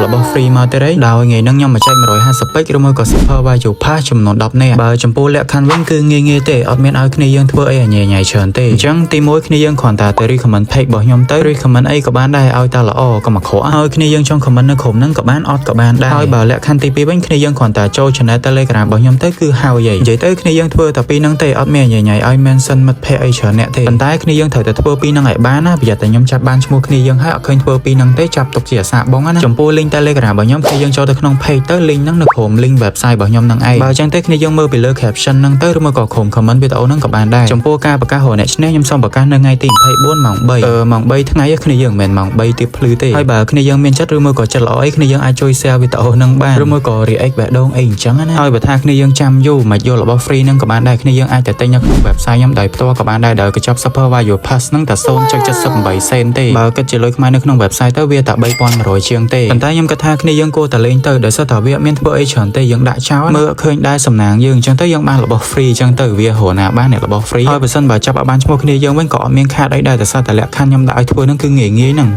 របស់ free មកទៅដោយថ្ងៃហ្នឹងខ្ញុំមកចែក150ពេកឬមួយក៏ supervisor pass ចំនួន10នាក់បើចំពោះលក្ខខណ្ឌវិញគឺងាយទេអត់មានឲ្យគ្នាយើងធ្វើអីញ៉ៃច្រើនទេអញ្ចឹងទី1គ្នាយើងគ្រាន់តែទៅ recommend page របស់ខ្ញុំទៅ recommend អីក៏បានដែរឲ្យតែល្អក៏មកខកហើយគ្នាយើងចង់ comment នៅក្រុមហ្នឹងក៏បានអត់ក៏បានដែរហើយបើលក្ខខណ្ឌទី2វិញគ្នាយើងគ្រាន់តែចូល channel Telegram របស់ខ្ញុំទៅគឺហើយនិយាយទៅគ្នាយើងធ្វើតែពីហ្នឹងទេអត់មានញ៉ៃឲ្យ mention មិត្តភ័ក្តិអីច្រើនអ្នកទេប៉ុន្តែគ្នាយើងត្រូវតែធ្វើពីហ្នឹងឲ្យបានណាប្រយ័ត្នតែខ្ញុំចាប់បានឈ្មោះគ្នាយើងហើយអត់ឃើញធ្វើពីហ្នឹងទេចាប់ទុកជាអាសាបងណាចំពោះ link Telegram របស់ខ្ញុំគ្នាយើងចូលទៅក្នុង page ទៅ link ហ្នឹងនៅក្រុម link website របស់ខ្ញុំហ្នឹងឯងបើអញ្ចឹងទេគ្នាយើងមើលពីលើ caption ហ្នឹងទៅឬមកក៏ក្រុម comment វីដេអូហ្នឹងក៏បានដែរចំពោះការប្រកាសរកអ្នកឈ្នះខ្ញុំសូមប្រកាសនៅថ្ងៃទី24ម៉ោង3ម៉ោង3ថ្ងៃគ្នាយើងមិនមែនម៉ោង3ទៀតភ្លឺទេហើយបើគ្នាយើងមានចិត្តឬមកក៏ចិត្តល្អអីគ្នាយើងអាចជួយ share វីដេអូហ្នឹងបានឬមកក៏ react បេះដូងអីអញ្ចឹងណាហើយបើថាគ្នាយើងចាំយូរមិនយល់របស់ free ហ្នឹងក៏បានដែរគ្នាយើងអាចទៅទិញនៅក្នុង website ខ្ញុំដោយផ្ទាល់ក៏បានដែរដែលកញ្ចប់ supervisor pass ហ្នឹងតែ 0.78 សេនទេបើគិតជាលុយខ្មែរនៅក្នុង website ទៅវាតែ 3100 ជាងទេប៉ុន្តែខ្ញុំគិតថាគ្នាយើងគួរតែលេងទៅដោយសារតែវាមានធ្វើអីច្រើនទេយើងដាក់ចោលមើលឃើញដែរសំណាងយើងអញ្ចឹងទៅយើងបានរបស់ free អញ្ចឹងទៅវារហណាបានអ្នករបស់ free ហើយបើសិនបើចាប់ឲ្យបានឈ្មោះគ្នាយើងវិញក៏អត់មានខាតអីដែរដោយសារតែលក្ខខណ្ឌខ្ញុំដាក់ឲ្យធ្វើហ្នឹងគឺងាយហ្នឹង